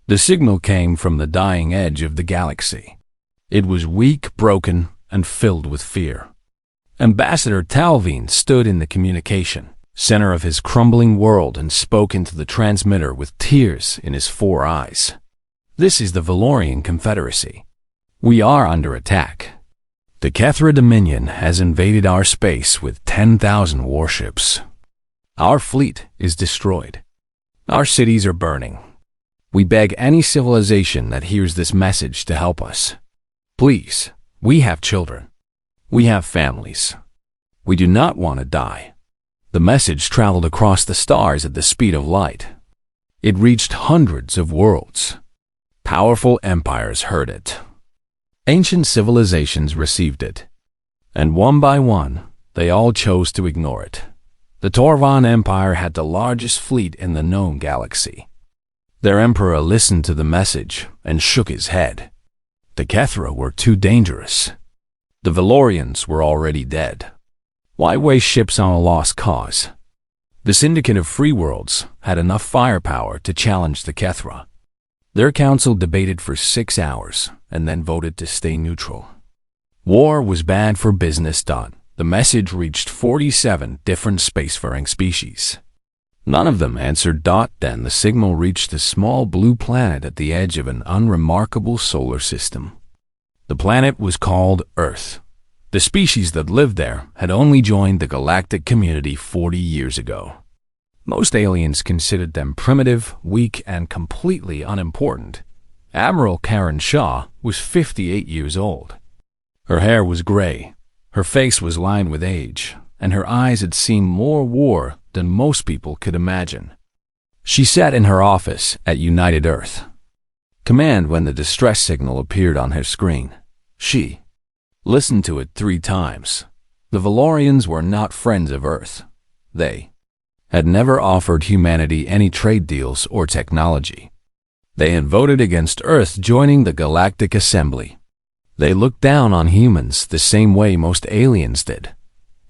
The signal came from the dying edge of the galaxy. It was weak, broken, and filled with fear. Ambassador Talvin stood in the communication center of his crumbling world and spoke into the transmitter with tears in his 4 eyes. This is the Valorian Confederacy. We are under attack. The Kethra Dominion has invaded our space with 10,000 warships. Our fleet is destroyed. Our cities are burning. We beg any civilization that hears this message to help us. Please, we have children. We have families. We do not want to die. The message traveled across the stars at the speed of light. It reached hundreds of worlds. Powerful empires heard it. Ancient civilizations received it. And one by one, they all chose to ignore it. The Torvan Empire had the largest fleet in the known galaxy. Their emperor listened to the message and shook his head. The Kethra were too dangerous. The Valorians were already dead. Why waste ships on a lost cause? The Syndicate of Free Worlds had enough firepower to challenge the Kethra. Their council debated for 6 hours and then voted to stay neutral. War was bad for business. The message reached 47 different spacefaring species. None of them answered. Then the signal reached a small blue planet at the edge of an unremarkable solar system. The planet was called Earth. The species that lived there had only joined the galactic community 40 years ago. Most aliens considered them primitive, weak, and completely unimportant. Admiral Karen Shaw was 58 years old. Her hair was gray, her face was lined with age, and her eyes had seen more war than most people could imagine. She sat in her office at United Earth. Command when the distress signal appeared on her screen. She listened to it 3 times. The Valorians were not friends of Earth. They had never offered humanity any trade deals or technology. They had voted against Earth joining the Galactic Assembly. They looked down on humans the same way most aliens did.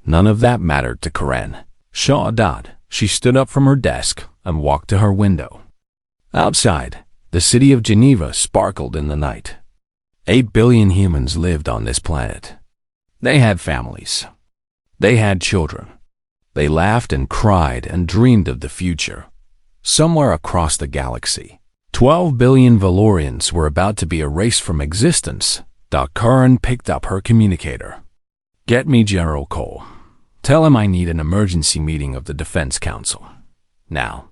None of that mattered to Karen Shaw. She stood up from her desk and walked to her window. Outside, the city of Geneva sparkled in the night. 8 billion humans lived on this planet. They had families. They had children. They laughed and cried and dreamed of the future. Somewhere across the galaxy, 12 billion Valorians were about to be erased from existence. Karen picked up her communicator. Get me General Cole. Tell him I need an emergency meeting of the Defense Council. Now.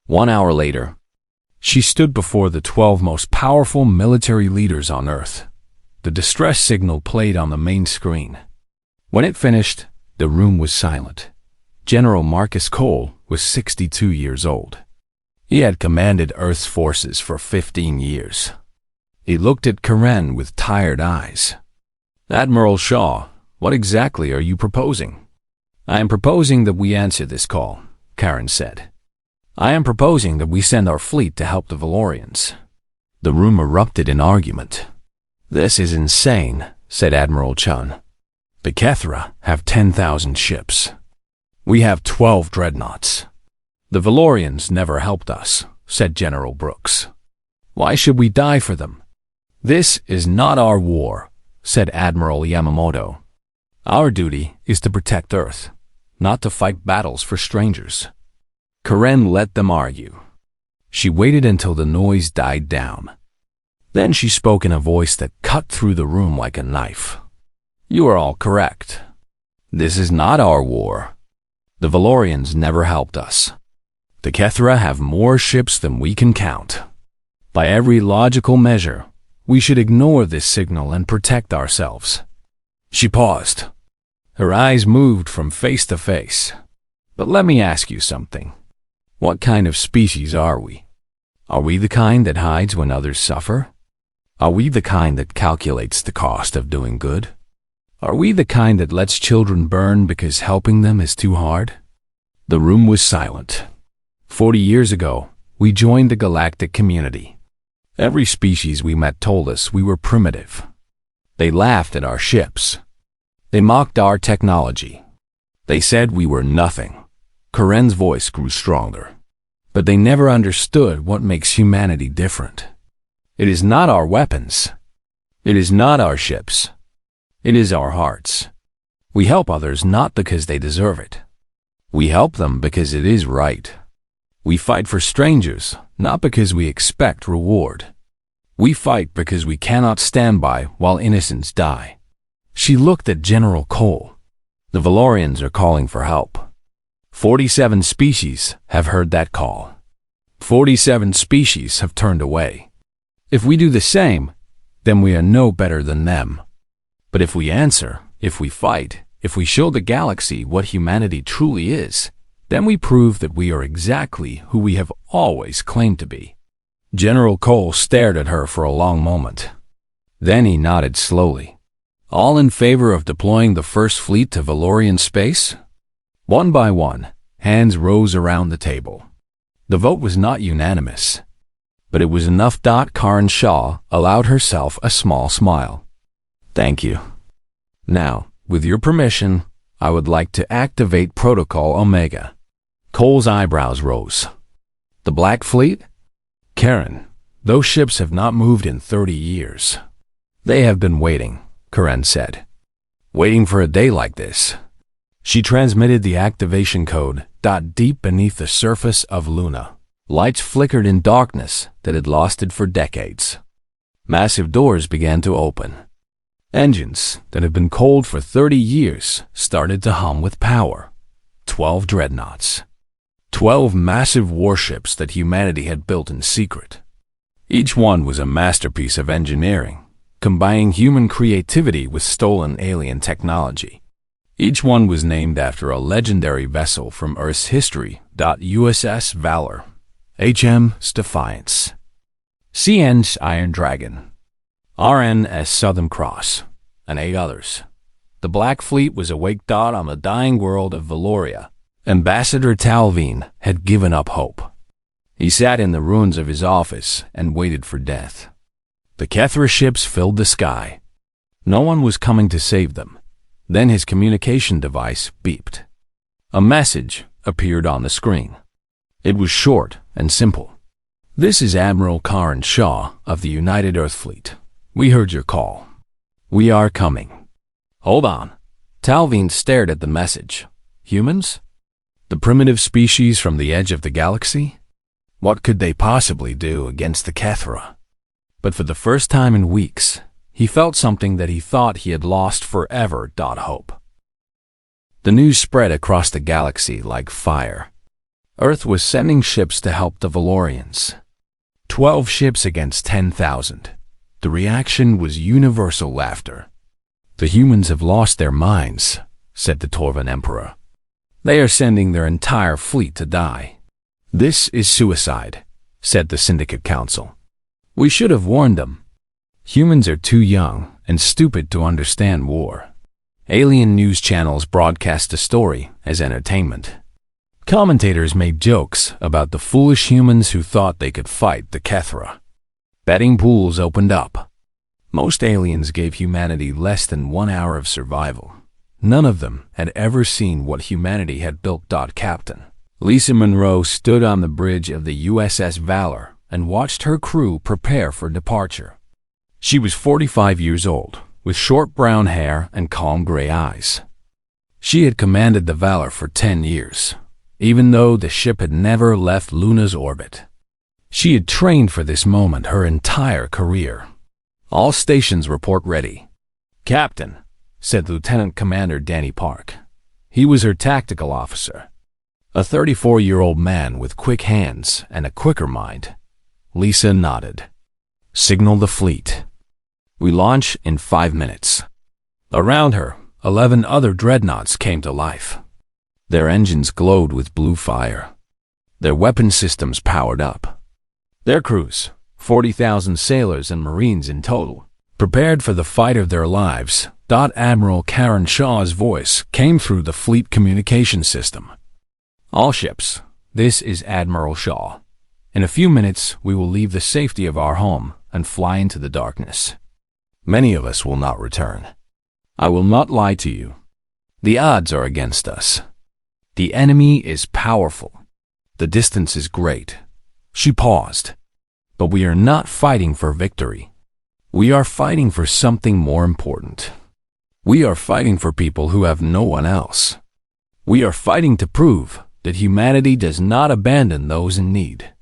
1 hour later, she stood before the 12 most powerful military leaders on Earth. The distress signal played on the main screen. When it finished, the room was silent. General Marcus Cole was 62 years old. He had commanded Earth's forces for 15 years. He looked at Karen with tired eyes. Admiral Shaw, what exactly are you proposing? I am proposing that we answer this call, Karen said. I am proposing that we send our fleet to help the Valorians. The room erupted in argument. This is insane, said Admiral Chun. The Kethra have 10,000 ships. We have 12 dreadnoughts. The Valorians never helped us, said General Brooks. Why should we die for them? This is not our war, said Admiral Yamamoto. Our duty is to protect Earth, not to fight battles for strangers. Karen let them argue. She waited until the noise died down. Then she spoke in a voice that cut through the room like a knife. You are all correct. This is not our war. The Valorians never helped us. The Kethra have more ships than we can count. By every logical measure, we should ignore this signal and protect ourselves. She paused. Her eyes moved from face to face. But let me ask you something. What kind of species are we? Are we the kind that hides when others suffer? Are we the kind that calculates the cost of doing good? Are we the kind that lets children burn because helping them is too hard? The room was silent. 40 years ago, we joined the galactic community. Every species we met told us we were primitive. They laughed at our ships. They mocked our technology. They said we were nothing. Karen's voice grew stronger. But they never understood what makes humanity different. It is not our weapons. It is not our ships. It is our hearts. We help others not because they deserve it. We help them because it is right. We fight for strangers, not because we expect reward. We fight because we cannot stand by while innocents die. She looked at General Cole. The Valorians are calling for help. 47 species have heard that call. 47 species have turned away. If we do the same, then we are no better than them. But if we answer, if we fight, if we show the galaxy what humanity truly is, then we prove that we are exactly who we have always claimed to be. General Cole stared at her for a long moment. Then he nodded slowly. All in favor of deploying the first fleet to Valorian space? One by one, hands rose around the table. The vote was not unanimous, but it was enough. Karen Shaw allowed herself a small smile. Thank you. Now, with your permission, I would like to activate Protocol Omega. Cole's eyebrows rose. The Black Fleet? Karen, those ships have not moved in 30 years. They have been waiting, Karen said. Waiting for a day like this. She transmitted the activation code. Deep beneath the surface of Luna, lights flickered in darkness that had lasted for decades. Massive doors began to open. Engines that had been cold for 30 years started to hum with power. 12 dreadnoughts. 12 massive warships that humanity had built in secret. Each one was a masterpiece of engineering, combining human creativity with stolen alien technology. Each one was named after a legendary vessel from Earth's history. USS Valor, HM's Defiance, CN's Iron Dragon, RN's Southern Cross, and 8 others. The Black Fleet was awake. On the dying world of Valoria, Ambassador Talveen had given up hope. He sat in the ruins of his office and waited for death. The Kethra ships filled the sky. No one was coming to save them. Then his communication device beeped. A message appeared on the screen. It was short and simple. This is Admiral Karen Shaw of the United Earth Fleet. We heard your call. We are coming. Hold on. Talveen stared at the message. Humans? The primitive species from the edge of the galaxy? What could they possibly do against the Kethra? But for the first time in weeks, he felt something that he thought he had lost forever. Hope. The news spread across the galaxy like fire. Earth was sending ships to help the Valorians. 12 ships against 10,000. The reaction was universal laughter. The humans have lost their minds, said the Torvan Emperor. They are sending their entire fleet to die. This is suicide, said the Syndicate Council. We should have warned them. Humans are too young and stupid to understand war. Alien news channels broadcast the story as entertainment. Commentators made jokes about the foolish humans who thought they could fight the Kethra. Betting pools opened up. Most aliens gave humanity less than 1 hour of survival. None of them had ever seen what humanity had built. Captain Lisa Monroe stood on the bridge of the USS Valor and watched her crew prepare for departure. She was 45 years old, with short brown hair and calm gray eyes. She had commanded the Valor for 10 years, even though the ship had never left Luna's orbit. She had trained for this moment her entire career. All stations report ready. Captain, said Lieutenant Commander Danny Park. He was her tactical officer. A 34-year-old man with quick hands and a quicker mind. Lisa nodded. Signal the fleet. We launch in 5 minutes. Around her, 11 other dreadnoughts came to life. Their engines glowed with blue fire. Their weapon systems powered up. Their crews, 40,000 sailors and Marines in total, prepared for the fight of their lives. Admiral Karen Shaw's voice came through the fleet communication system. All ships, this is Admiral Shaw. In a few minutes, we will leave the safety of our home and fly into the darkness. Many of us will not return. I will not lie to you. The odds are against us. The enemy is powerful. The distance is great. She paused. But we are not fighting for victory. We are fighting for something more important. We are fighting for people who have no one else. We are fighting to prove that humanity does not abandon those in need.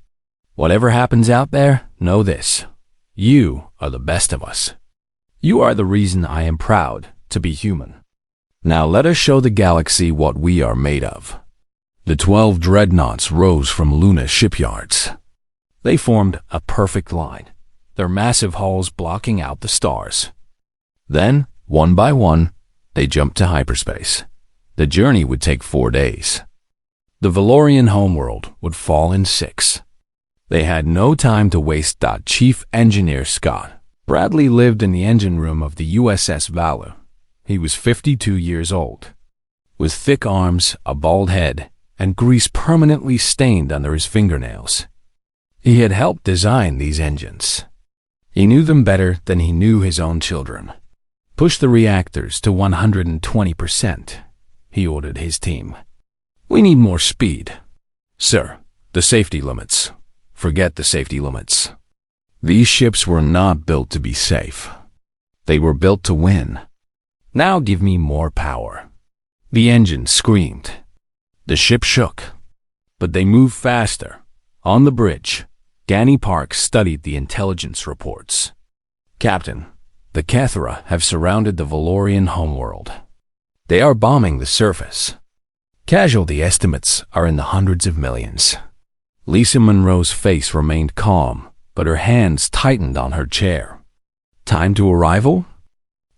Whatever happens out there, know this. You are the best of us. You are the reason I am proud to be human. Now let us show the galaxy what we are made of. The 12 dreadnoughts rose from Luna's shipyards. They formed a perfect line, their massive hulls blocking out the stars. Then, one by one, they jumped to hyperspace. The journey would take 4 days. The Valorian homeworld would fall in 6. They had no time to waste. Chief Engineer Scott Bradley lived in the engine room of the USS Valor. He was 52 years old, with thick arms, a bald head, and grease permanently stained under his fingernails. He had helped design these engines. He knew them better than he knew his own children. Push the reactors to 120%, he ordered his team. We need more speed. Sir, the safety limits. Forget the safety limits. These ships were not built to be safe. They were built to win. Now give me more power. The engine screamed. The ship shook. But they moved faster. On the bridge, Danny Park studied the intelligence reports. Captain, the Cathara have surrounded the Valorian homeworld. They are bombing the surface. Casualty estimates are in the hundreds of millions. Lisa Monroe's face remained calm, but her hands tightened on her chair. Time to arrival?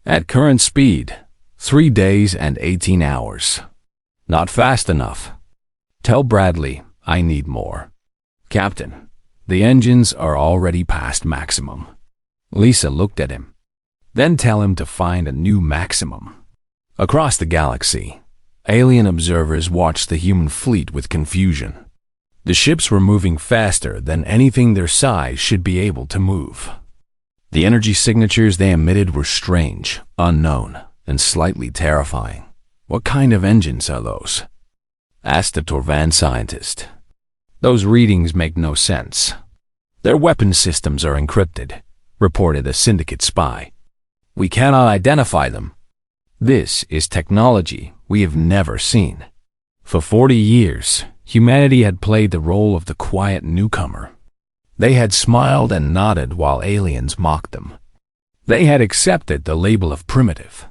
At current speed, 3 days and 18 hours. Not fast enough. Tell Bradley I need more. Captain, the engines are already past maximum. Lisa looked at him. Then tell him to find a new maximum. Across the galaxy, alien observers watched the human fleet with confusion. The ships were moving faster than anything their size should be able to move. The energy signatures they emitted were strange, unknown, and slightly terrifying. What kind of engines are those? Asked the Torvan scientist. Those readings make no sense. Their weapon systems are encrypted, reported a syndicate spy. We cannot identify them. This is technology we have never seen. For 40 years, humanity had played the role of the quiet newcomer. They had smiled and nodded while aliens mocked them. They had accepted the label of primitive.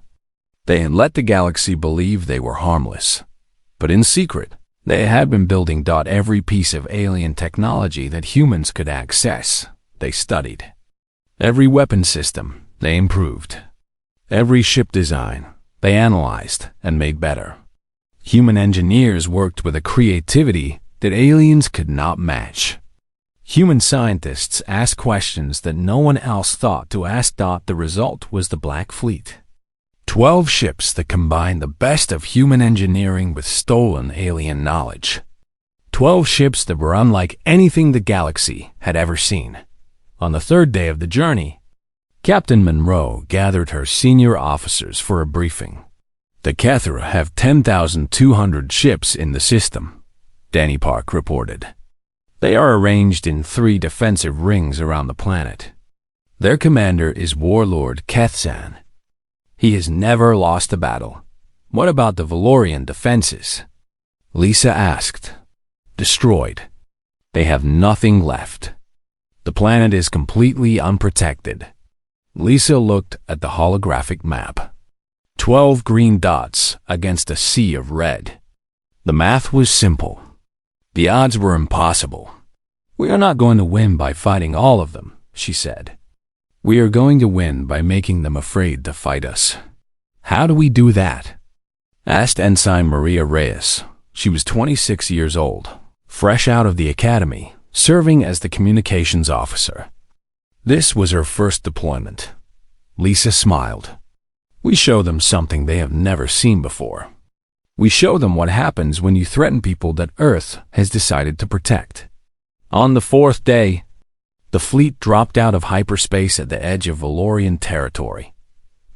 They had let the galaxy believe they were harmless. But in secret, they had been building every piece of alien technology that humans could access. They studied. Every weapon system, they improved. Every ship design, they analyzed and made better. Human engineers worked with a creativity that aliens could not match. Human scientists asked questions that no one else thought to ask. The result was the Black Fleet. 12 ships that combined the best of human engineering with stolen alien knowledge. 12 ships that were unlike anything the galaxy had ever seen. On the 3rd day of the journey, Captain Monroe gathered her senior officers for a briefing. The Cathara have 10,200 ships in the system, Danny Park reported. They are arranged in 3 defensive rings around the planet. Their commander is Warlord Kethzan. He has never lost a battle. What about the Valorian defenses? Lisa asked. Destroyed. They have nothing left. The planet is completely unprotected. Lisa looked at the holographic map. 12 green dots against a sea of red. The math was simple. The odds were impossible. We are not going to win by fighting all of them, she said. We are going to win by making them afraid to fight us. How do we do that? Asked Ensign Maria Reyes. She was 26 years old, fresh out of the academy, serving as the communications officer. This was her first deployment. Lisa smiled. We show them something they have never seen before. We show them what happens when you threaten people that Earth has decided to protect. On the 4th day, the fleet dropped out of hyperspace at the edge of Valorian territory.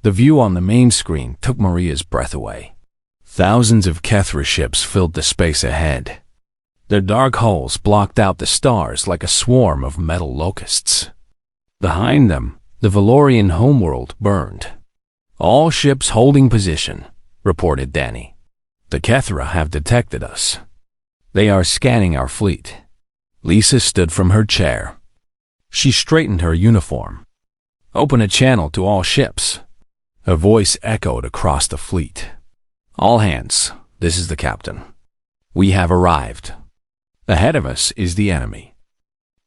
The view on the main screen took Maria's breath away. Thousands of Cathara ships filled the space ahead. Their dark hulls blocked out the stars like a swarm of metal locusts. Behind them, the Valorian homeworld burned. "All ships holding position," reported Danny. "The Kethra have detected us. They are scanning our fleet." Lisa stood from her chair. She straightened her uniform. "Open a channel to all ships." Her voice echoed across the fleet. "All hands, this is the captain. We have arrived. Ahead of us is the enemy.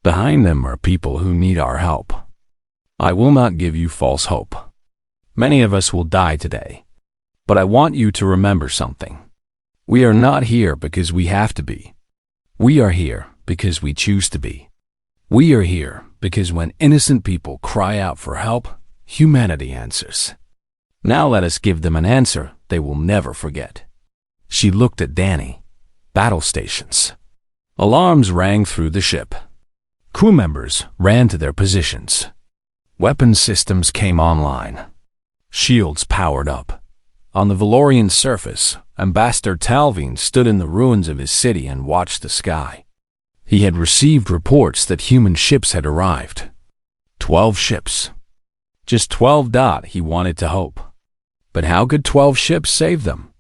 Behind them are people who need our help. I will not give you false hope. Many of us will die today. But I want you to remember something. We are not here because we have to be. We are here because we choose to be. We are here because when innocent people cry out for help, humanity answers. Now let us give them an answer they will never forget." She looked at Danny. Battle stations. Alarms rang through the ship. Crew members ran to their positions. Weapons systems came online. Shields powered up. On the Valorian surface, Ambassador Talveen stood in the ruins of his city and watched the sky. He had received reports that human ships had arrived. 12 ships. Just 12. He wanted to hope. But how could 12 ships save them?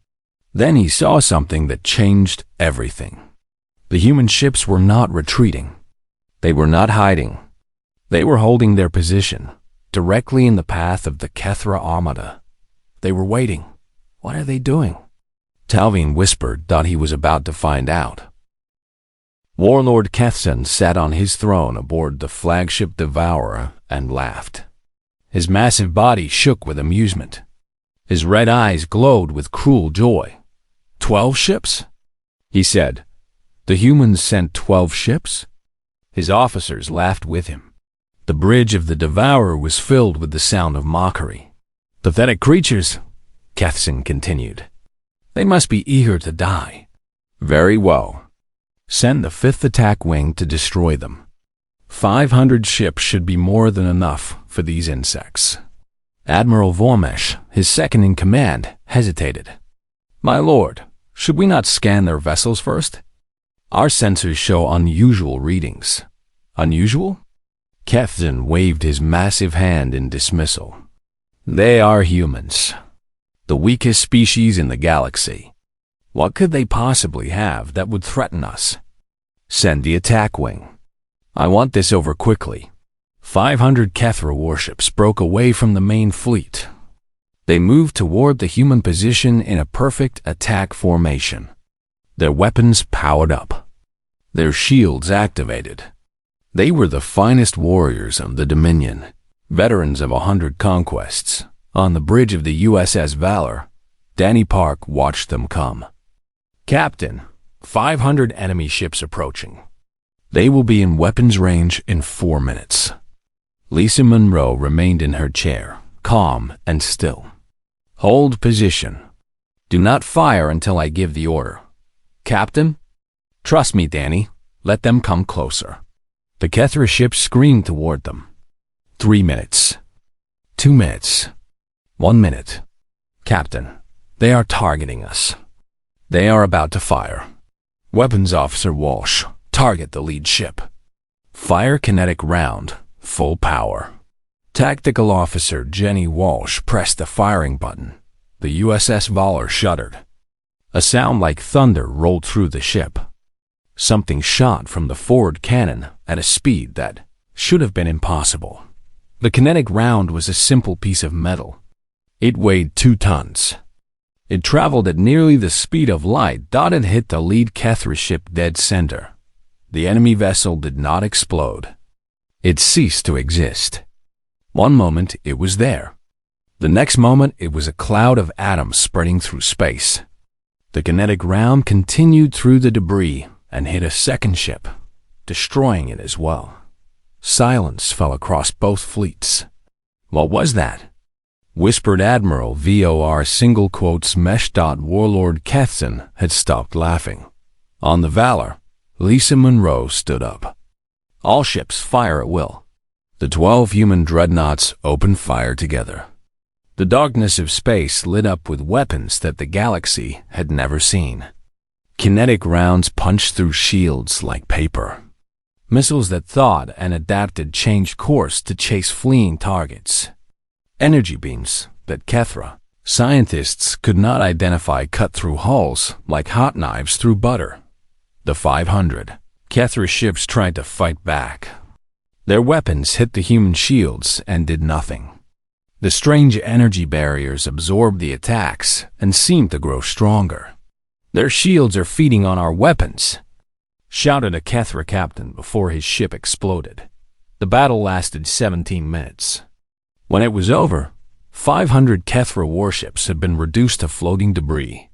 Then he saw something that changed everything. The human ships were not retreating. They were not hiding. They were holding their position, directly in the path of the Kethra Armada. They were waiting. What are they doing? Talveen whispered, thought he was about to find out. Warlord Kethsen sat on his throne aboard the flagship Devourer and laughed. His massive body shook with amusement. His red eyes glowed with cruel joy. 12 ships? He said. The humans sent 12 ships? His officers laughed with him. The bridge of the Devourer was filled with the sound of mockery. Pathetic creatures, Kethsen continued. They must be eager to die. Very well. Send the 5th attack wing to destroy them. 500 ships should be more than enough for these insects. Admiral Vormesh, his second-in-command, hesitated. My lord, should we not scan their vessels first? Our sensors show unusual readings. Unusual? Kethsen waved his massive hand in dismissal. They are humans. The weakest species in the galaxy. What could they possibly have that would threaten us? Send the attack wing. I want this over quickly. 500 Kethra warships broke away from the main fleet. They moved toward the human position in a perfect attack formation. Their weapons powered up. Their shields activated. They were the finest warriors of the Dominion, veterans of 100 conquests. On the bridge of the USS Valor, Danny Park watched them come. Captain, 500 enemy ships approaching. They will be in weapons range in 4 minutes. Lisa Monroe remained in her chair, calm and still. Hold position. Do not fire until I give the order. Captain? Trust me, Danny. Let them come closer. The Kethra ships screamed toward them. 3 minutes. 2 minutes. 1 minute. Captain, they are targeting us. They are about to fire. Weapons Officer Walsh, target the lead ship. Fire kinetic round, full power. Tactical Officer Jenny Walsh pressed the firing button. The USS Valor shuddered. A sound like thunder rolled through the ship. Something shot from the forward cannon at a speed that should have been impossible. The kinetic round was a simple piece of metal. It weighed 2 tons. It traveled at nearly the speed of light. It hit the lead Kethra ship dead center. The enemy vessel did not explode. It ceased to exist. One moment it was there. The next moment it was a cloud of atoms spreading through space. The kinetic round continued through the debris and hit a second ship, destroying it as well. Silence fell across both fleets. What was that? Whispered Admiral VOR single quotes mesh. Warlord Kethsen had stopped laughing. On the Valor, Lisa Monroe stood up. All ships fire at will. The 12 human dreadnoughts opened fire together. The darkness of space lit up with weapons that the galaxy had never seen. Kinetic rounds punched through shields like paper. Missiles that thawed and adapted changed course to chase fleeing targets. Energy beams that Kethra scientists could not identify cut through hulls like hot knives through butter. The 500 Kethra ships tried to fight back. Their weapons hit the human shields and did nothing. The strange energy barriers absorbed the attacks and seemed to grow stronger. "Their shields are feeding on our weapons," shouted a Kethra captain before his ship exploded. The battle lasted 17 minutes. When it was over, 500 Kethra warships had been reduced to floating debris.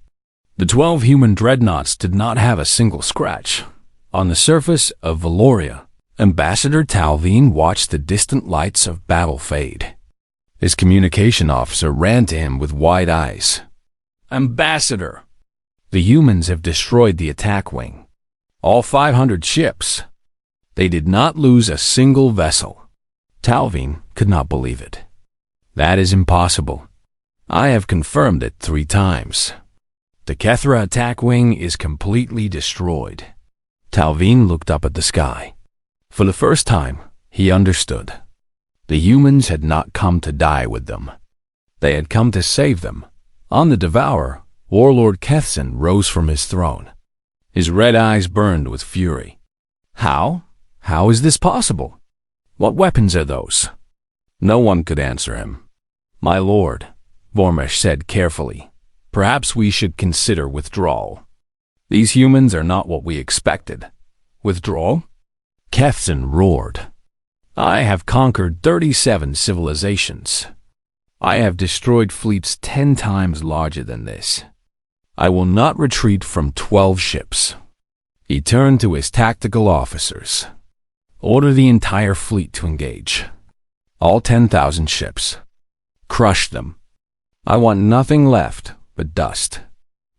The 12 human dreadnoughts did not have a single scratch. On the surface of Valoria, Ambassador Talveen watched the distant lights of battle fade. His communication officer ran to him with wide eyes. "Ambassador, the humans have destroyed the attack wing. All 500 ships. They did not lose a single vessel." Talveen could not believe it. "That is impossible. I have confirmed it 3 times. The Kethra attack wing is completely destroyed." Talveen looked up at the sky. For the first time, he understood. The humans had not come to die with them. They had come to save them. On the Devourer, Warlord Kethsen rose from his throne. His red eyes burned with fury. How? How is this possible? What weapons are those? No one could answer him. "My lord," Vormesh said carefully, "perhaps we should consider withdrawal. These humans are not what we expected." "Withdrawal?" Kethsen roared. "I have conquered 37 civilizations. I have destroyed fleets 10 times larger than this. I will not retreat from 12 ships." He turned to his tactical officers. "Order the entire fleet to engage. All 10,000 ships. Crush them. I want nothing left but dust."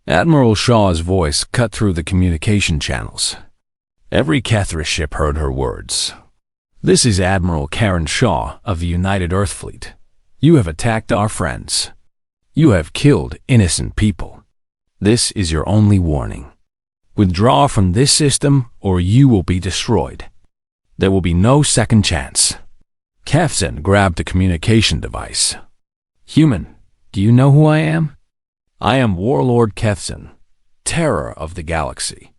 Admiral Shaw's voice cut through the communication channels. Every Kethra ship heard her words. "This is Admiral Karen Shaw of the United Earth Fleet. You have attacked our friends. You have killed innocent people. This is your only warning. Withdraw from this system or you will be destroyed. There will be no second chance." Kethsen grabbed a communication device. "Human, do you know who I am? I am Warlord Kethsen, terror of the galaxy.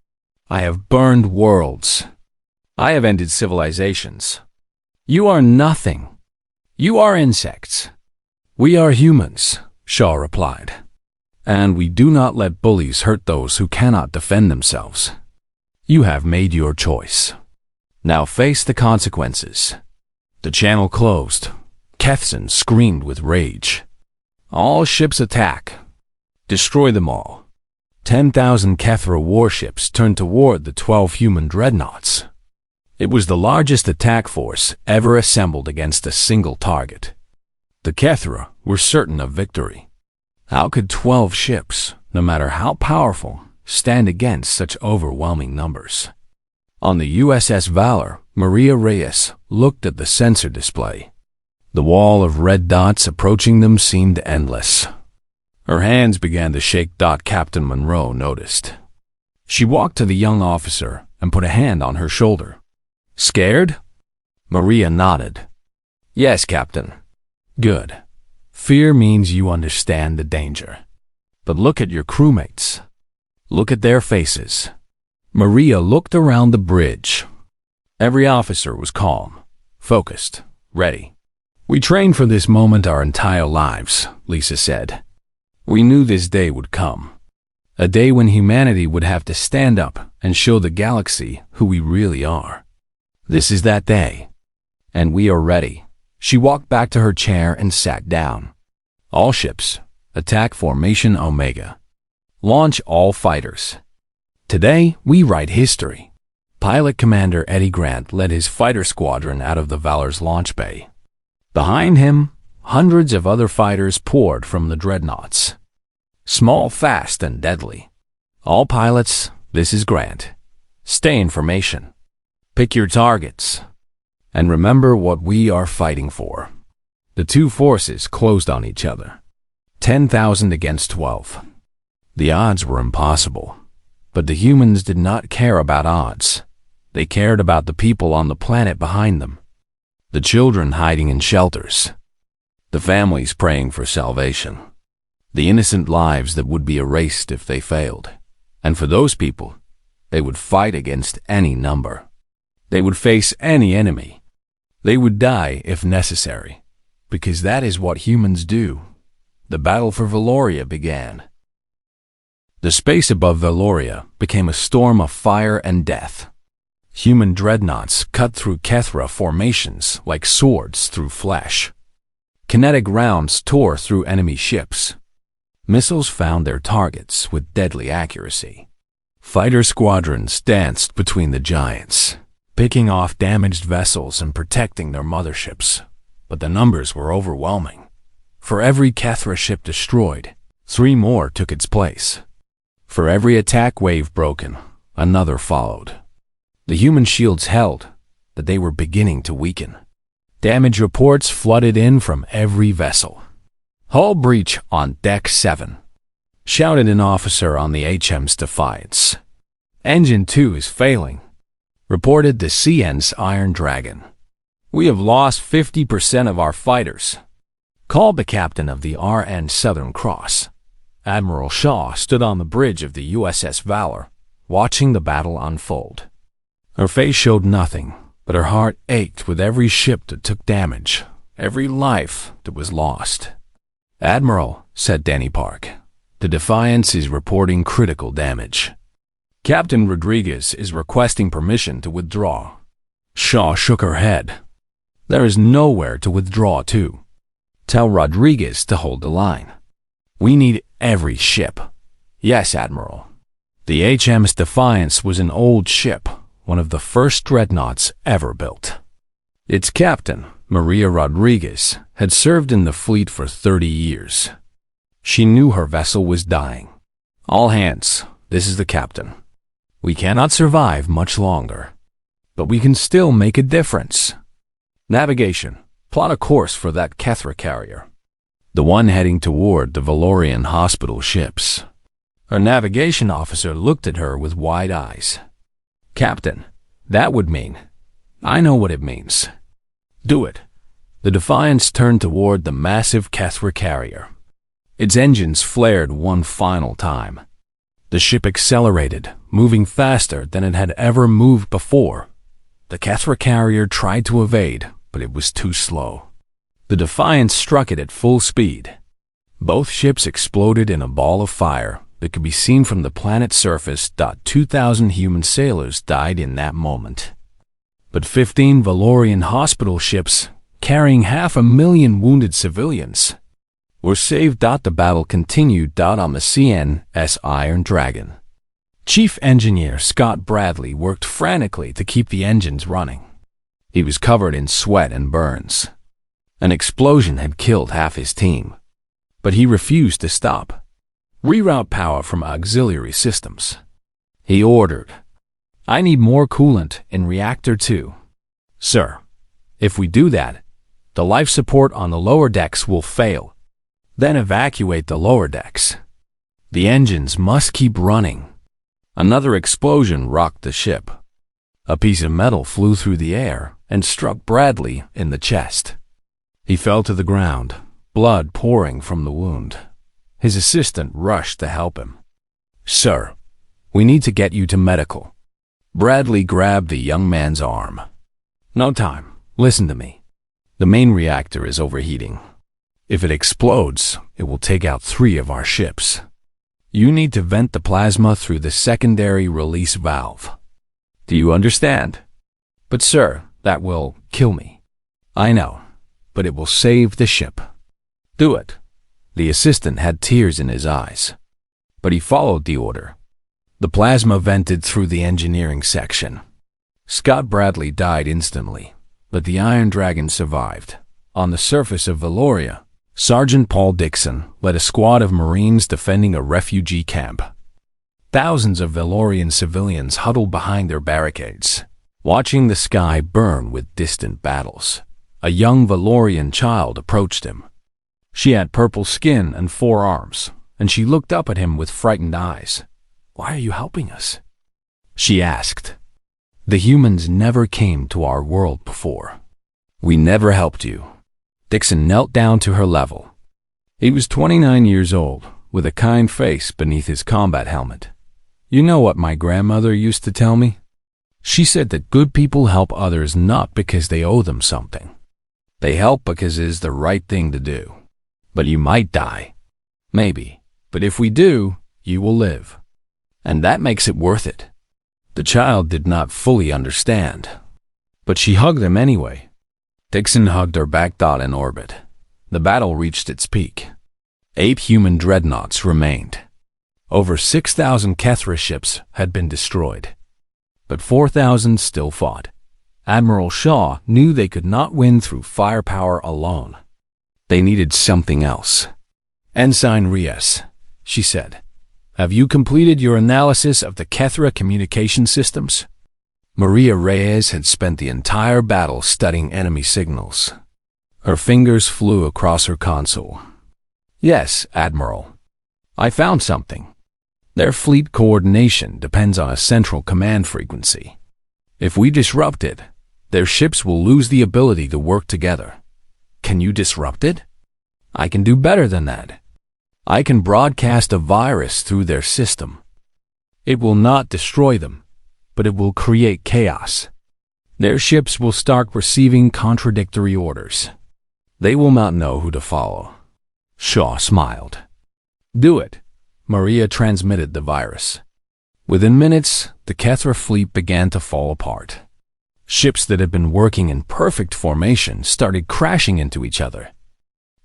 I have burned worlds. I have ended civilizations. You are nothing. You are insects. We are humans," Shaw replied. "And we do not let bullies hurt those who cannot defend themselves. You have made your choice. Now face the consequences." The channel closed. Kethsen screamed with rage. "All ships attack. Destroy them all." 10,000 Kethra warships turned toward the 12 human dreadnoughts. It was the largest attack force ever assembled against a single target. The Kethra were certain of victory. How could 12 ships, no matter how powerful, stand against such overwhelming numbers? On the USS Valor, Maria Reyes looked at the sensor display. The wall of red dots approaching them seemed endless. Her hands began to shake. Captain Monroe noticed. She walked to the young officer and put a hand on her shoulder. "Scared?" Maria nodded. "Yes, Captain." "Good. Fear means you understand the danger. But look at your crewmates. Look at their faces." Maria looked around the bridge. Every officer was calm, focused, ready. "We trained for this moment our entire lives," Lisa said. "We knew this day would come. A day when humanity would have to stand up and show the galaxy who we really are. This is that day. And we are ready." She walked back to her chair and sat down. "All ships, attack formation Omega. Launch all fighters. Today, we write history." Pilot Commander Eddie Grant led his fighter squadron out of the Valor's launch bay. Behind him, hundreds of other fighters poured from the dreadnoughts. Small, fast, and deadly. "All pilots, this is Grant. Stay in formation. Pick your targets. And remember what we are fighting for." The two forces closed on each other. 10,000 against 12. The odds were impossible. But the humans did not care about odds. They cared about the people on the planet behind them. The children hiding in shelters. The families praying for salvation. The innocent lives that would be erased if they failed. And for those people, they would fight against any number. They would face any enemy. They would die if necessary, because that is what humans do. The battle for Valoria began. The space above Valoria became a storm of fire and death. Human dreadnoughts cut through Kethra formations like swords through flesh. Kinetic rounds tore through enemy ships. Missiles found their targets with deadly accuracy. Fighter squadrons danced between the giants, picking off damaged vessels and protecting their motherships. But the numbers were overwhelming. For every Kethra ship destroyed, 3 more took its place. For every attack wave broken, another followed. The human shields held, but they were beginning to weaken. Damage reports flooded in from every vessel. "Hull breach on Deck 7, shouted an officer on the HM's Defiance. "Engine 2 is failing," reported the CN's Iron Dragon. "We have lost 50% of our fighters," called the captain of the RN Southern Cross. Admiral Shaw stood on the bridge of the USS Valor, watching the battle unfold. Her face showed nothing, but her heart ached with every ship that took damage, every life that was lost. "Admiral," said Danny Park, "the Defiance is reporting critical damage. Captain Rodriguez is requesting permission to withdraw." Shaw shook her head. "There is nowhere to withdraw to. Tell Rodriguez to hold the line. We need every ship." "Yes, Admiral." The HM's Defiance was an old ship, one of the first dreadnoughts ever built. Its captain, Maria Rodriguez, had served in the fleet for 30 years. She knew her vessel was dying. "All hands, this is the captain. We cannot survive much longer, but we can still make a difference. Navigation, plot a course for that Kethra carrier, the one heading toward the Valorian hospital ships." Her navigation officer looked at her with wide eyes. "Captain, that would mean—" "I know what it means." "Do it." The Defiance turned toward the massive Kethra carrier. Its engines flared one final time. The ship accelerated, moving faster than it had ever moved before. The Kethra carrier tried to evade, but it was too slow. The Defiance struck it at full speed. Both ships exploded in a ball of fire that could be seen from the planet's surface. 2,000 human sailors died in that moment. But 15 Valorian hospital ships, carrying 500,000 wounded civilians, were saved. The battle continued on the CN's Iron Dragon. Chief Engineer Scott Bradley worked frantically to keep the engines running. He was covered in sweat and burns. An explosion had killed half his team, but he refused to stop. "Reroute power from auxiliary systems," he ordered. "I need more coolant in Reactor 2. "Sir, if we do that, the life support on the lower decks will fail. Then evacuate the lower decks. The engines must keep running." Another explosion rocked the ship. A piece of metal flew through the air and struck Bradley in the chest. He fell to the ground, blood pouring from the wound. His assistant rushed to help him. "Sir, we need to get you to medical." Bradley grabbed the young man's arm. "No time. Listen to me. The main reactor is overheating. If it explodes, it will take out 3 of our ships. You need to vent the plasma through the secondary release valve. Do you understand?" "But sir, that will kill me." "I know, but it will save the ship." "Do it." The assistant had tears in his eyes, but he followed the order. The plasma vented through the engineering section. Scott Bradley died instantly, but the Iron Dragon survived. On the surface of Valoria, Sergeant Paul Dixon led a squad of Marines defending a refugee camp. Thousands of Valorian civilians huddled behind their barricades, watching the sky burn with distant battles. A young Valorian child approached him. She had purple skin and 4 arms, and she looked up at him with frightened eyes. Why are you helping us? She asked. The humans never came to our world before. We never helped you. Dixon knelt down to her level. He was 29 years old, with a kind face beneath his combat helmet. You know what my grandmother used to tell me? She said that good people help others not because they owe them something. They help because it is the right thing to do. But you might die. Maybe. But if we do, you will live. And that makes it worth it. The child did not fully understand. But she hugged him anyway. Dixon hugged her back dot in orbit. The battle reached its peak. 8 human dreadnoughts remained. Over 6,000 Kethra ships had been destroyed. But 4,000 still fought. Admiral Shaw knew they could not win through firepower alone. They needed something else. Ensign Reyes, she said, have you completed your analysis of the Kethra communication systems? Maria Reyes had spent the entire battle studying enemy signals. Her fingers flew across her console. Yes, Admiral. I found something. Their fleet coordination depends on a central command frequency. If we disrupt it, their ships will lose the ability to work together. Can you disrupt it? I can do better than that. I can broadcast a virus through their system. It will not destroy them, but it will create chaos. Their ships will start receiving contradictory orders. They will not know who to follow. Shaw smiled. Do it. Maria transmitted the virus. Within minutes, the Kethra fleet began to fall apart. Ships that had been working in perfect formation started crashing into each other.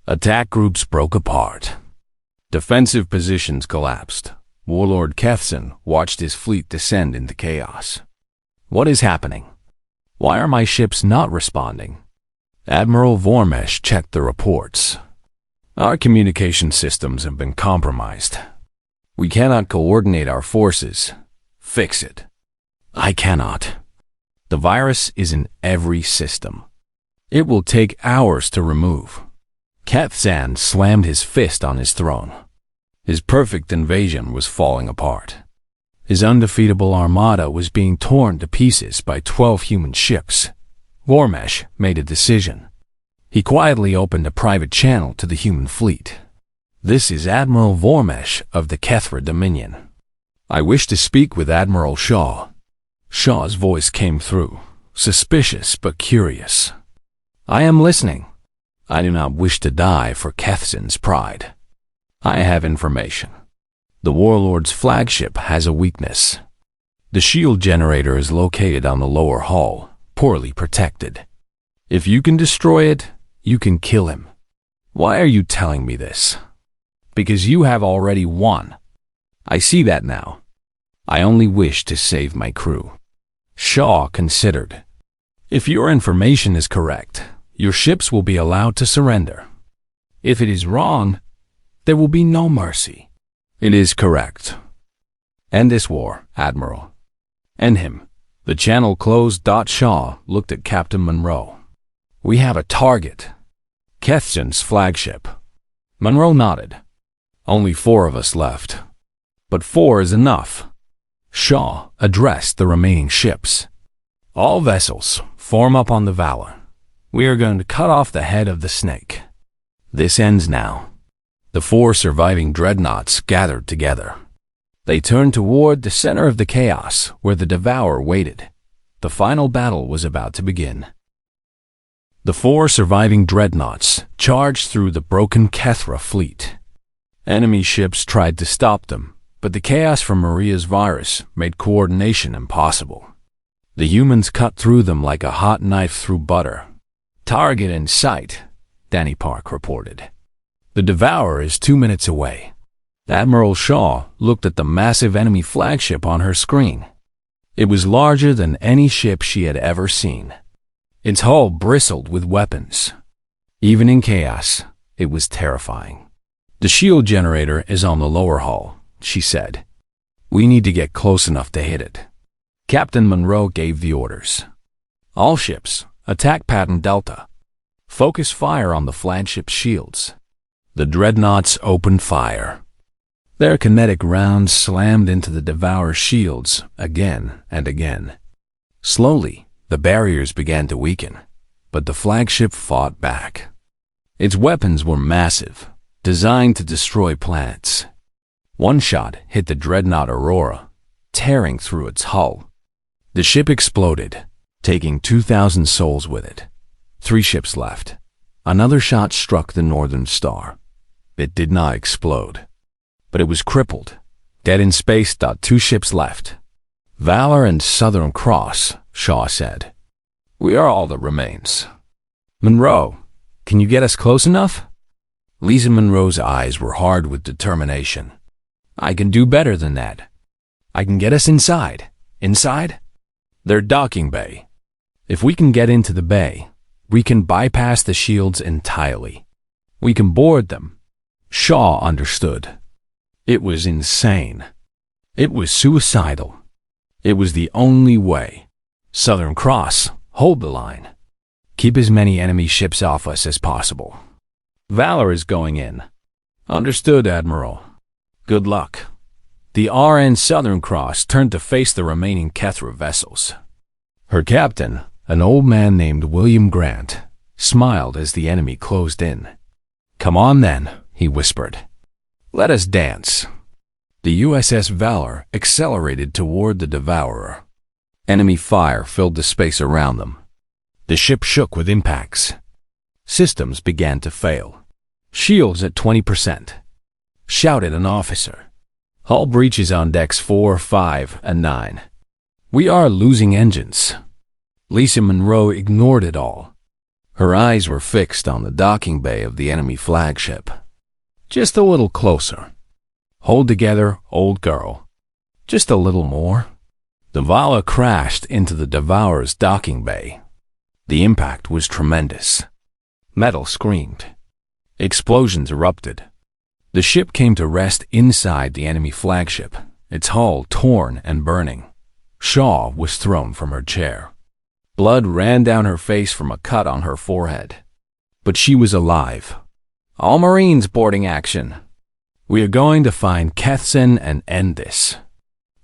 Attack groups broke apart. Defensive positions collapsed. Warlord Kethson watched his fleet descend into chaos. What is happening? Why are my ships not responding? Admiral Vormesh checked the reports. Our communication systems have been compromised. We cannot coordinate our forces. Fix it. I cannot. The virus is in every system. It will take hours to remove. Kethsan slammed his fist on his throne. His perfect invasion was falling apart. His undefeatable armada was being torn to pieces by 12 human ships. Vormesh made a decision. He quietly opened a private channel to the human fleet. This is Admiral Vormesh of the Kethra Dominion. I wish to speak with Admiral Shaw. Shaw's voice came through, suspicious but curious. I am listening. I do not wish to die for Kethson's pride. I have information. The Warlord's flagship has a weakness. The shield generator is located on the lower hull, poorly protected. If you can destroy it, you can kill him. Why are you telling me this? Because you have already won. I see that now. I only wish to save my crew. Shaw considered. If your information is correct, your ships will be allowed to surrender. If it is wrong, there will be no mercy. It is correct. End this war, Admiral. End him. The channel closed. Shaw looked at Captain Monroe. We have a target. Kethson's flagship. Monroe nodded. Only 4 of us left. But 4 is enough. Shaw addressed the remaining ships. All vessels, form up on the Valor. We are going to cut off the head of the snake. This ends now. The 4 surviving dreadnoughts gathered together. They turned toward the center of the chaos where the Devourer waited. The final battle was about to begin. The 4 surviving dreadnoughts charged through the broken Kethra fleet. Enemy ships tried to stop them, but the chaos from Maria's virus made coordination impossible. The humans cut through them like a hot knife through butter. Target in sight, Danny Park reported. The Devourer is 2 minutes away. Admiral Shaw looked at the massive enemy flagship on her screen. It was larger than any ship she had ever seen. Its hull bristled with weapons. Even in chaos, it was terrifying. The shield generator is on the lower hull, she said. We need to get close enough to hit it. Captain Monroe gave the orders. All ships, attack pattern Delta. Focus fire on the flagship's shields. The dreadnoughts opened fire. Their kinetic rounds slammed into the Devourer's shields again and again. Slowly, the barriers began to weaken, but the flagship fought back. Its weapons were massive, designed to destroy planets. One shot hit the dreadnought Aurora, tearing through its hull. The ship exploded, taking 2,000 souls with it. 3 ships left. Another shot struck the Northern Star. It did not explode, but it was crippled, dead in space. 2 ships left. Valor and Southern Cross, Shaw said. We are all that remains. Monroe, can you get us close enough? Lisa Monroe's eyes were hard with determination. I can do better than that. I can get us inside. Inside? Their docking bay. If we can get into the bay, we can bypass the shields entirely. We can board them. Shaw understood. It was insane. It was suicidal. It was the only way. Southern Cross, hold the line. Keep as many enemy ships off us as possible. Valor is going in. Understood, Admiral. Good luck. The RN Southern Cross turned to face the remaining Kethra vessels. Her captain, an old man named William Grant, smiled as the enemy closed in. Come on then, he whispered. Let us dance. The USS Valor accelerated toward the Devourer. Enemy fire filled the space around them. The ship shook with impacts. Systems began to fail. Shields at 20%. Shouted an officer. Hull breaches on decks 4, 5, and 9. We are losing engines. Lisa Monroe ignored it all. Her eyes were fixed on the docking bay of the enemy flagship. Just a little closer. Hold together, old girl. Just a little more. The Vala crashed into the Devourer's docking bay. The impact was tremendous. Metal screamed. Explosions erupted. The ship came to rest inside the enemy flagship, its hull torn and burning. Shaw was thrown from her chair. Blood ran down her face from a cut on her forehead. But she was alive. All Marines boarding action. We are going to find Kethsen and end this.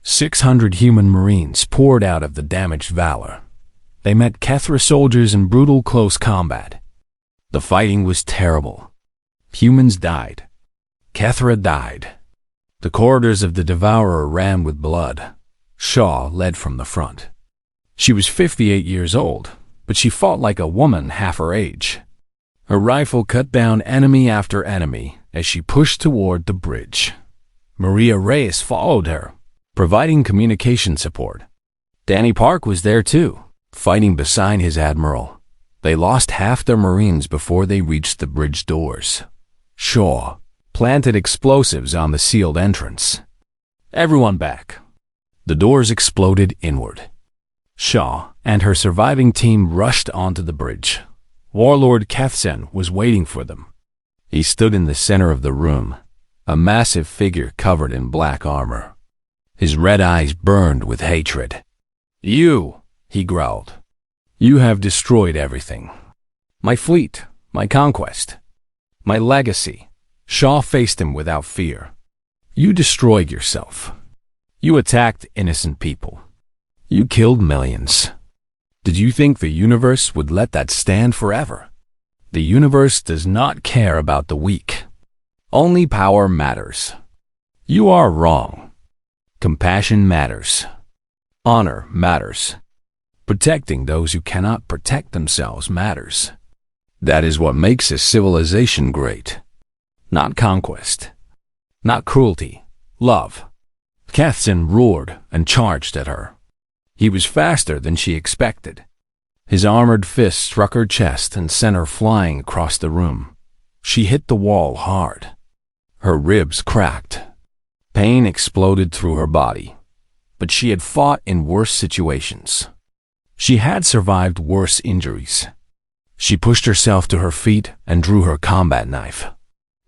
600 human Marines poured out of the damaged Valor. They met Kethra soldiers in brutal close combat. The fighting was terrible. Humans died. Kethra died. The corridors of the Devourer ran with blood. Shaw led from the front. She was 58 years old, but she fought like a woman half her age. Her rifle cut down enemy after enemy as she pushed toward the bridge. Maria Reyes followed her, providing communication support. Danny Park was there too, fighting beside his admiral. They lost half their Marines before they reached the bridge doors. Shaw planted explosives on the sealed entrance. Everyone back. The doors exploded inward. Shaw and her surviving team rushed onto the bridge. Warlord Kethsen was waiting for them. He stood in the center of the room, a massive figure covered in black armor. His red eyes burned with hatred. You, he growled. You have destroyed everything. My fleet, my conquest, my legacy. Shaw faced him without fear. You destroyed yourself. You attacked innocent people. You killed millions. Did you think the universe would let that stand forever? The universe does not care about the weak. Only power matters. You are wrong. Compassion matters. Honor matters. Protecting those who cannot protect themselves matters. That is what makes a civilization great. Not conquest. Not cruelty. Love. Kethsen roared and charged at her. He was faster than she expected. His armored fist struck her chest and sent her flying across the room. She hit the wall hard. Her ribs cracked. Pain exploded through her body. But she had fought in worse situations. She had survived worse injuries. She pushed herself to her feet and drew her combat knife.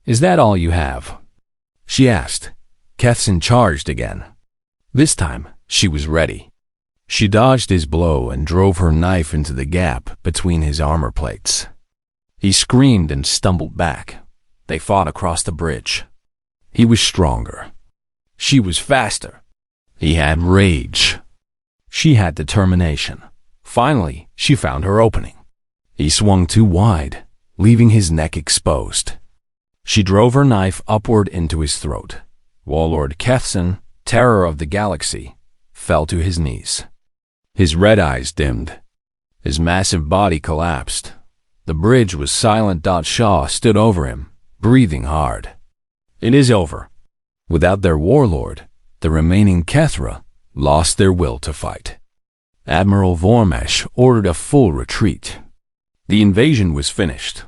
Is that all you have? She asked. Kethsen charged again. This time, she was ready. She dodged his blow and drove her knife into the gap between his armor plates. He screamed and stumbled back. They fought across the bridge. He was stronger, She was faster. He had rage. She had determination. Finally, she found her opening. He swung too wide, leaving his neck exposed. She drove her knife upward into his throat. Warlord Kethson, terror of the galaxy, fell to his knees. His red eyes dimmed. His massive body collapsed. The bridge was silent. Shaw stood over him, breathing hard. It is over. Without their warlord, the remaining Kethra lost their will to fight. Admiral Vormesh ordered a full retreat. The invasion was finished.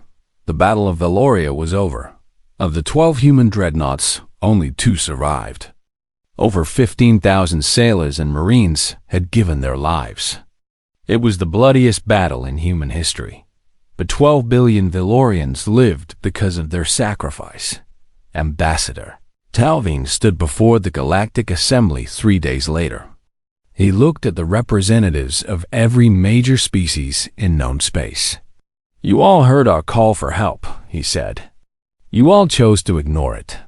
The Battle of Valoria was over. Of the 12 human dreadnoughts, only 2 survived. Over 15,000 sailors and marines had given their lives. It was the bloodiest battle in human history. But 12 billion Valorians lived because of their sacrifice. Ambassador Talvin stood before the Galactic Assembly 3 days later. He looked at the representatives of every major species in known space. "You all heard our call for help," he said. "You all chose to ignore it.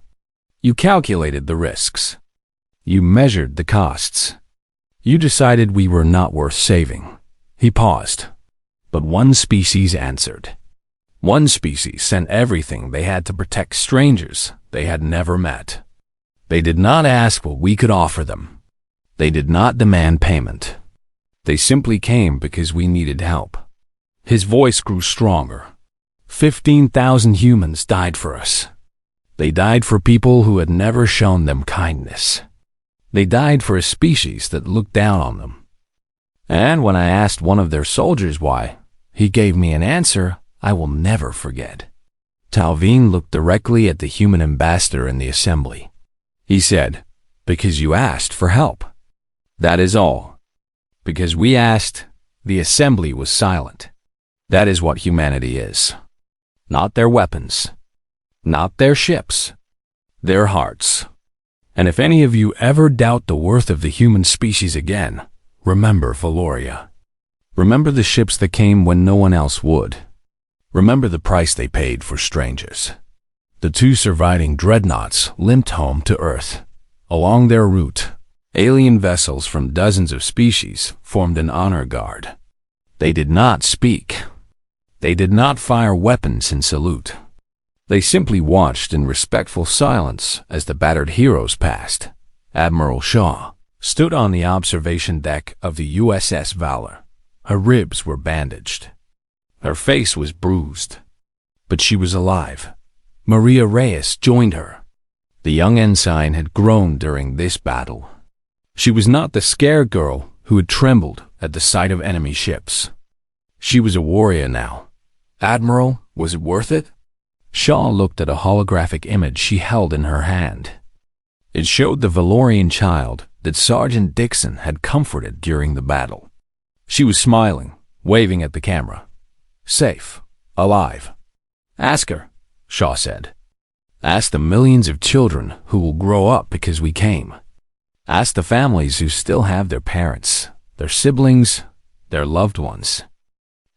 You calculated the risks. You measured the costs. You decided we were not worth saving." He paused. But one species answered. One species sent everything they had to protect strangers they had never met. They did not ask what we could offer them. They did not demand payment. They simply came because we needed help. His voice grew stronger. 15,000 humans died for us. They died for people who had never shown them kindness. They died for a species that looked down on them. And when I asked one of their soldiers why, he gave me an answer I will never forget. Talvin looked directly at the human ambassador in the assembly. He said, "Because you asked for help. That is all. Because we asked, the assembly was silent. That is what humanity is. Not their weapons. Not their ships. Their hearts. And if any of you ever doubt the worth of the human species again, remember Valoria. Remember the ships that came when no one else would. Remember the price they paid for strangers." The 2 surviving dreadnoughts limped home to Earth. Along their route, alien vessels from dozens of species formed an honor guard. They did not speak. They did not fire weapons in salute. They simply watched in respectful silence as the battered heroes passed. Admiral Shaw stood on the observation deck of the USS Valor. Her ribs were bandaged. Her face was bruised. But she was alive. Maria Reyes joined her. The young ensign had grown during this battle. She was not the scared girl who had trembled at the sight of enemy ships. She was a warrior now. "Admiral, was it worth it?" Shaw looked at a holographic image she held in her hand. It showed the Valorian child that Sergeant Dixon had comforted during the battle. She was smiling, waving at the camera. "Safe, alive." "Ask her," Shaw said. "Ask the millions of children who will grow up because we came. Ask the families who still have their parents, their siblings, their loved ones.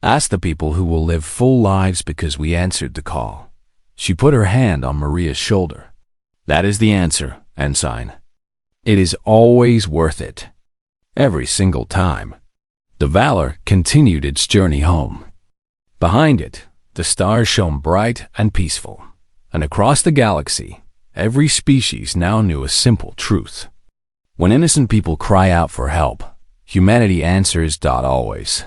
Ask the people who will live full lives because we answered the call." She put her hand on Maria's shoulder. "That is the answer, Ensign. It is always worth it. Every single time." The Valor continued its journey home. Behind it, the stars shone bright and peaceful. And across the galaxy, every species now knew a simple truth. When innocent people cry out for help, humanity answers. Always.